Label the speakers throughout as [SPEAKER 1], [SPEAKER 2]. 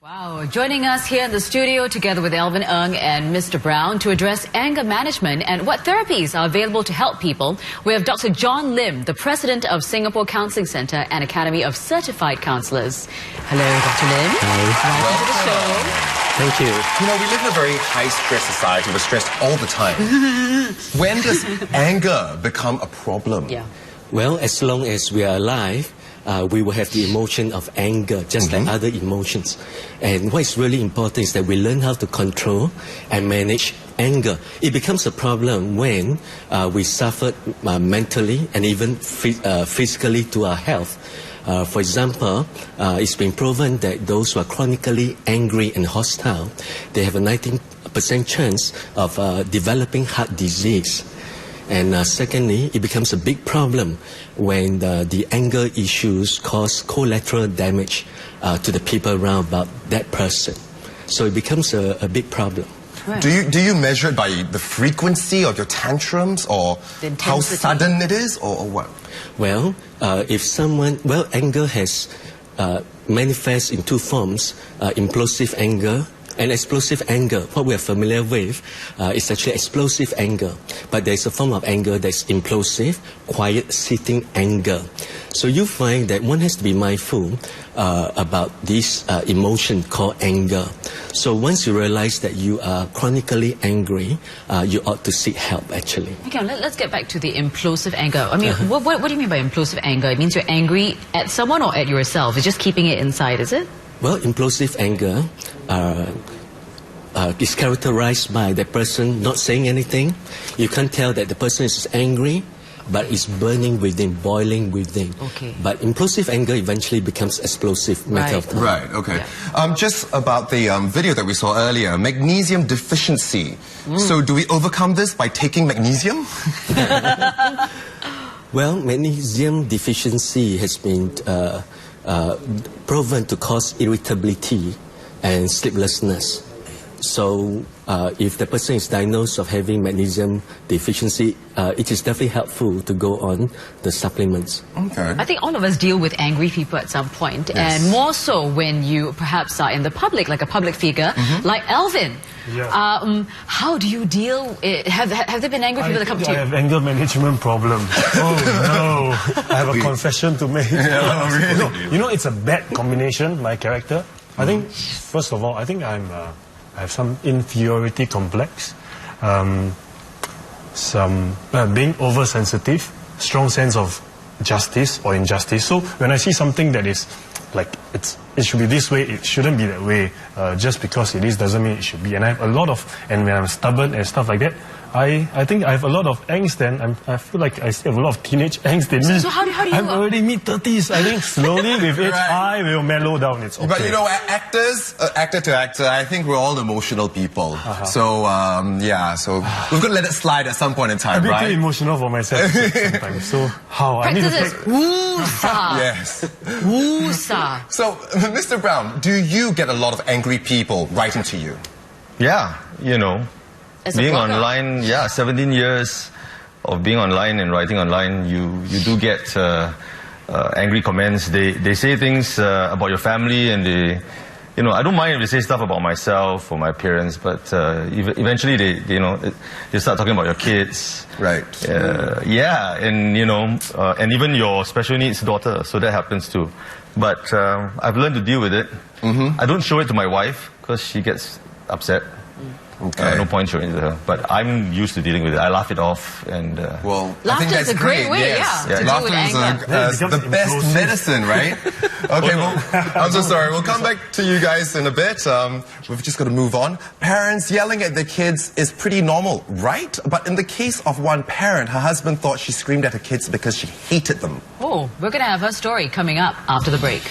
[SPEAKER 1] Wow, joining us here in the studio together with Elvin and Mr. Brown to address anger management and what therapies are available to help people, we have Dr. John Lim, the president of Singapore Counselling Centre and Academy of Certified Counsellors. Hello, Dr. Lim.
[SPEAKER 2] Hi.
[SPEAKER 1] Welcome to the show.
[SPEAKER 2] Thank you.
[SPEAKER 3] You know, we live in a very high-stress society. We're stressed all the time. When does anger become a problem?
[SPEAKER 1] Yeah.
[SPEAKER 2] Well, as long as we are alive, we will have the emotion of anger, just like other emotions. And what is really important is that we learn how to control and manage anger. It becomes a problem when we suffer mentally and even physically to our health. For example, it's been proven that those who are chronically angry and hostile, they have a 19% chance of developing heart disease. And secondly, it becomes a big problem when the anger issues cause collateral damage to the people around about that person. So it becomes a big problem.
[SPEAKER 1] Right.
[SPEAKER 3] Do you measure it by the frequency of your tantrums or how sudden it is or what?
[SPEAKER 2] Well, anger has manifests in two forms, impulsive anger and explosive anger. What we are familiar with is actually explosive anger. But there's a form of anger that's implosive, quiet, sitting anger. So you find that one has to be mindful about this emotion called anger. So once you realize that you are chronically angry, you ought to seek help, actually.
[SPEAKER 1] Okay, let's get back to the implosive anger. I mean, what do you mean by implosive anger? It means you're angry at someone or at yourself? It's just keeping it inside, is it?
[SPEAKER 2] Well, implosive anger is characterized by the person not saying anything. You can't tell that the person is angry, but it's burning within, boiling within.
[SPEAKER 1] Okay.
[SPEAKER 2] But impulsive anger eventually becomes explosive. Matter of time.
[SPEAKER 3] Right, okay. Yeah. Just about the video that we saw earlier, magnesium deficiency. So do we overcome this by taking magnesium?
[SPEAKER 2] Well, magnesium deficiency has been proven to cause irritability and sleeplessness. So if the person is diagnosed of having magnesium deficiency, it is definitely helpful to go on the supplements.
[SPEAKER 3] Okay.
[SPEAKER 1] I think all of us deal with angry people at some point,
[SPEAKER 3] Yes.
[SPEAKER 1] and more so when you perhaps are in the public, like a public figure, like Elvin.
[SPEAKER 4] Yeah.
[SPEAKER 1] How do you deal? Have there been angry people that come to you?
[SPEAKER 4] I have anger management problem. Oh no, I have a confession to make.
[SPEAKER 3] Yeah, really?
[SPEAKER 4] You know, it's a bad combination, my character. I think, first of all, I think I have some inferiority complex, some being oversensitive, strong sense of justice or injustice. So when I see something that is like it should be this way, it shouldn't be that way. Just because it is doesn't mean it should be. And I have a lot of, and when I'm stubborn and stuff like that, I think I have a lot of angst, and I feel like I still have a lot of teenage angst in me.
[SPEAKER 1] So how do you?
[SPEAKER 4] I'm already mid-30s. I think slowly with age, I will mellow down. It's okay.
[SPEAKER 3] But you know, actor to actor, I think we're all emotional people. So yeah, so we've got to let it slide at some point in time,
[SPEAKER 4] I'm a bit
[SPEAKER 3] right?
[SPEAKER 4] too emotional for myself sometimes. So how? I need to
[SPEAKER 1] Practice
[SPEAKER 4] take...
[SPEAKER 1] Woo-sa.
[SPEAKER 3] Yes.
[SPEAKER 1] Woo-sa.
[SPEAKER 3] So, Mr. Brown, do you get a lot of angry people writing to you?
[SPEAKER 5] Yeah, you know,
[SPEAKER 1] As a
[SPEAKER 5] being
[SPEAKER 1] blogger.
[SPEAKER 5] online, 17 years of being online and writing online, you do get angry comments. They say things about your family, and I don't mind if they say stuff about myself or my parents, but eventually they start talking about your kids.
[SPEAKER 3] Right.
[SPEAKER 5] Yeah, and and even your special needs daughter. So that happens too. But I've learned to deal with it. I don't show it to my wife because she gets upset.
[SPEAKER 3] Okay.
[SPEAKER 5] No point showing it to her. But I'm used to deling with it. I laugh it off, and
[SPEAKER 3] well, I
[SPEAKER 1] Laughter
[SPEAKER 3] think that's
[SPEAKER 1] is a great way,
[SPEAKER 3] yes.
[SPEAKER 1] to deal
[SPEAKER 3] Laughter
[SPEAKER 1] with anger.
[SPEAKER 3] is the best medicine, right? Okay, well, I'm so sorry. We'll come back to you guys in a bit. We've just got to move on. Parents yelling at their kids is pretty normal, right? But in the case of one parent, her husband thought she screamed at her kids because she hated them.
[SPEAKER 1] Oh, we're going to have her story coming up after the break.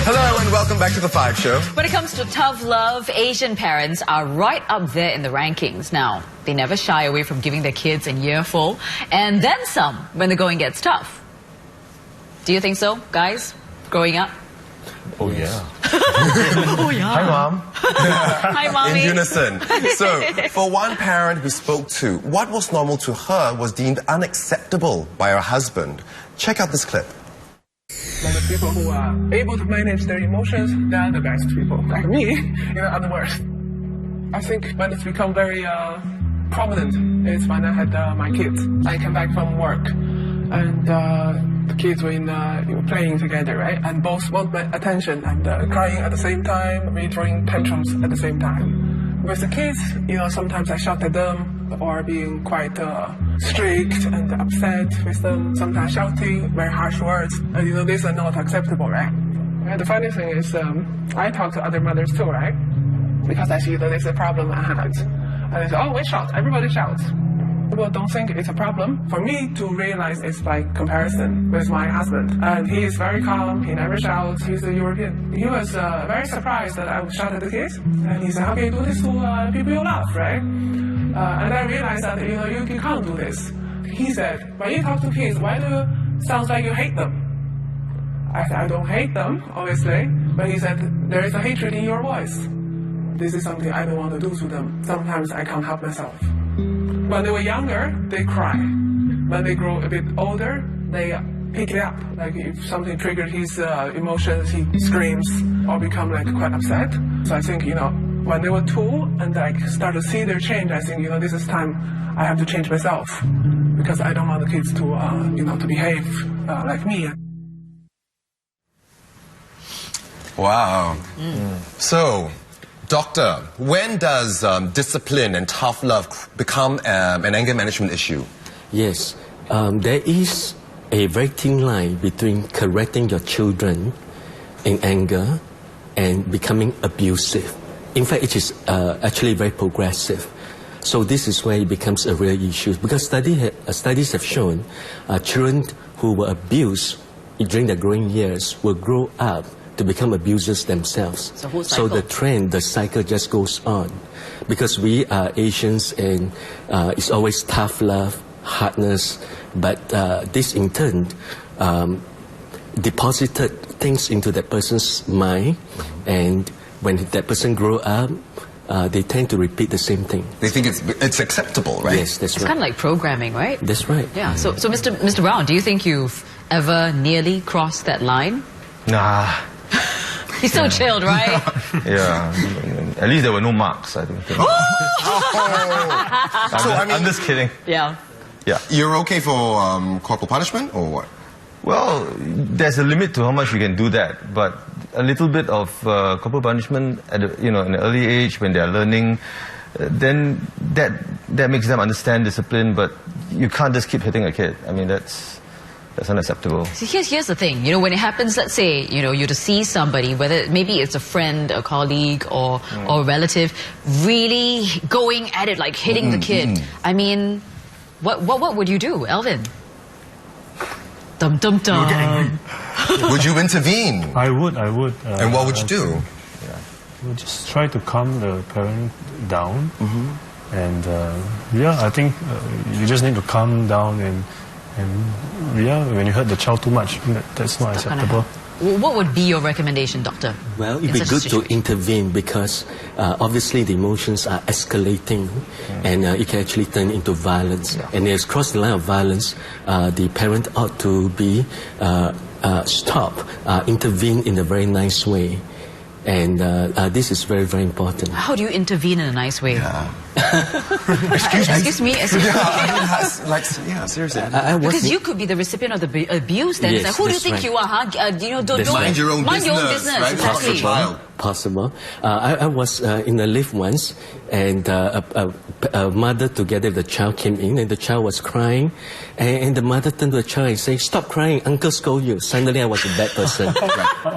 [SPEAKER 3] Hello and welcome back to The 5 Show.
[SPEAKER 1] When it comes to tough love, Asian parents are right up there in the rankings. Now, they never shy away from giving their kids an earful, and then some when the going gets tough. Do you think so, guys? growing up?
[SPEAKER 4] Oh yeah.
[SPEAKER 1] Oh, yeah.
[SPEAKER 5] Hi, Mom.
[SPEAKER 1] Hi, Mommy.
[SPEAKER 3] In unison. So, for one parent we spoke to, what was normal to her was deemed unacceptable by her husband. Check out this clip.
[SPEAKER 6] The people who are able to manage their emotions, they're the best people. Like me, are the worst. I think when it's become very prominent is when I had my kids. I came back from work and the kids were playing together, right? And both want my attention and crying at the same time, really throwing tantrums at the same time. With the kids, sometimes I shout at them or being quite strict and upset with them, sometimes shouting very harsh words. And these are not acceptable, right? And the funny thing is, I talk to other mothers too, right? Because I see that there's a problem at hand. And they say, oh, we shout, everybody shouts. People don't think it's a problem. For me to realize it's by comparison with my husband. And he is very calm, he never shouts, he's a European. He was very surprised that I would shout at the kids. And he said, how can you do this to people you love, right? And I realized that, you can't do this. He said, when you talk to kids, why do you sound like you hate them? I said, I don't hate them, obviously. But he said, there is a hatred in your voice. This is something I don't want to do to them. Sometimes I can't help myself. When they were younger, they cry. When they grow a bit older, they pick it up. Like if something triggered his emotions, he screams or become quite upset. So I think, when they were two and start to see their change, I think, this is time I have to change myself because I don't want the kids to, to behave like me.
[SPEAKER 3] Wow. So, doctor, when does discipline and tough love become an anger management issue?
[SPEAKER 2] Yes, there is a very thin line between correcting your children in anger and becoming abusive. In fact, it is actually very progressive. So this is where it becomes a real issue because studies have shown children who were abused during their growing years will grow up to become abusers themselves. So the trend, the cycle just goes on. Because we are Asians and it's always tough love, hardness, but this in turn deposited things into that person's mind, and when that person grow up, they tend to repeat the same thing.
[SPEAKER 3] They think it's acceptable, right?
[SPEAKER 2] Yes, that's right.
[SPEAKER 1] It's kind of like programming, right?
[SPEAKER 2] That's right.
[SPEAKER 1] Yeah. So Mr. Brown, do you think you've ever nearly crossed that line?
[SPEAKER 5] Nah.
[SPEAKER 1] He's so chilled, right?
[SPEAKER 5] Yeah. At least there were no marks, I don't think. I'm just kidding.
[SPEAKER 1] Yeah.
[SPEAKER 5] Yeah.
[SPEAKER 3] You're okay for corporal punishment or what?
[SPEAKER 5] Well, there's a limit to how much you can do that, but a little bit of corporal punishment at in an early age when they are learning, then that makes them understand discipline. But you can't just keep hitting a kid. I mean, that's unacceptable.
[SPEAKER 1] See, here's the thing. When it happens, let's say you to see somebody, whether maybe it's a friend, a colleague, or a relative, really going at it, like hitting the kid. I mean, what would you do, Elvin? Dum dum dum.
[SPEAKER 3] Would you intervene?
[SPEAKER 4] I would.
[SPEAKER 3] And what would you do?
[SPEAKER 4] I would just try to calm the parent down. And I think you just need to calm down and when you hurt the child too much, that's not acceptable.
[SPEAKER 1] What would be your recommendation, doctor?
[SPEAKER 2] Well, it'd be good to intervene because obviously the emotions are escalating and it can actually turn into violence. And if it's crossed the line of violence, the parent ought to be intervene in a very nice way. And this is very, very important.
[SPEAKER 1] How do you intervene in a nice way?
[SPEAKER 3] Excuse me?
[SPEAKER 2] Yeah,
[SPEAKER 3] seriously.
[SPEAKER 1] Because you could be the recipient of the abuse. Then
[SPEAKER 2] Yes,
[SPEAKER 1] it's who do you
[SPEAKER 2] that's
[SPEAKER 1] think
[SPEAKER 2] right.
[SPEAKER 1] you are? Huh? Don't
[SPEAKER 3] Mind your own
[SPEAKER 1] mind your own
[SPEAKER 3] business,
[SPEAKER 1] business.
[SPEAKER 3] right? Cross the
[SPEAKER 1] Exactly.
[SPEAKER 3] child.
[SPEAKER 2] Possible. I was in a lift once, and a mother together with the child came in, and the child was crying, and the mother turned to the child and said, "Stop crying, uncle scold you." Suddenly I was a bad person.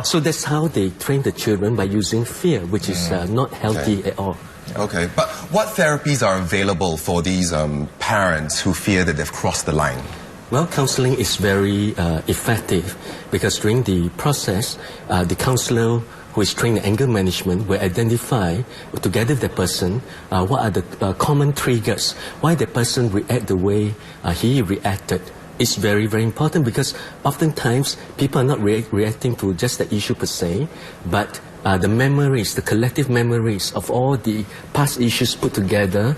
[SPEAKER 2] So that's how they train the children, by using fear, which is not healthy at all.
[SPEAKER 3] Okay, but what therapies are available for these parents who fear that they've crossed the line?
[SPEAKER 2] Well, counseling is very effective because during the process, the counselor who is trained in anger management will identify, together with the person, what are the common triggers, why the person react the way he reacted. is very, very important, because oftentimes people are not reacting to just the issue per se, but the memories, the collective memories of all the past issues put together,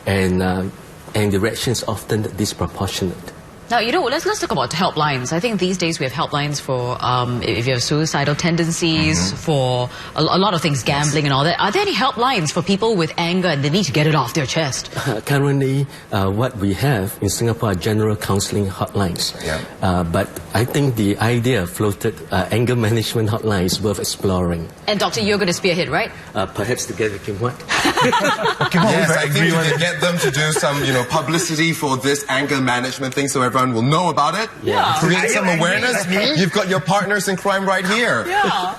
[SPEAKER 2] and the reactions often disproportionate.
[SPEAKER 1] Now, let's talk about helplines. I think these days we have helplines for if you have suicidal tendencies, for a lot of things, gambling and all that. Are there any helplines for people with anger and they need to get it off their chest?
[SPEAKER 2] Currently, what we have in Singapore are general counseling hotlines.
[SPEAKER 3] Yeah.
[SPEAKER 2] But I think the idea floated, anger management hotline, is worth exploring.
[SPEAKER 1] And Doctor, you're going to spearhead, right?
[SPEAKER 2] Perhaps together with Kim Wat.
[SPEAKER 3] Yes, I think we can get them to do some, publicity for this anger management thing, so everyone will know about it.
[SPEAKER 1] Yeah.
[SPEAKER 3] Create some awareness. You've got your partners in crime right here.
[SPEAKER 1] Yeah.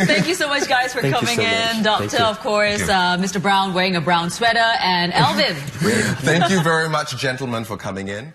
[SPEAKER 1] Thank you so much, guys, for
[SPEAKER 2] Thank you
[SPEAKER 1] coming
[SPEAKER 2] so
[SPEAKER 1] in.
[SPEAKER 2] much.
[SPEAKER 1] Doctor, of course, Mr. Brown wearing a brown sweater, and Elvin.
[SPEAKER 3] Thank you very much, gentlemen, for coming in.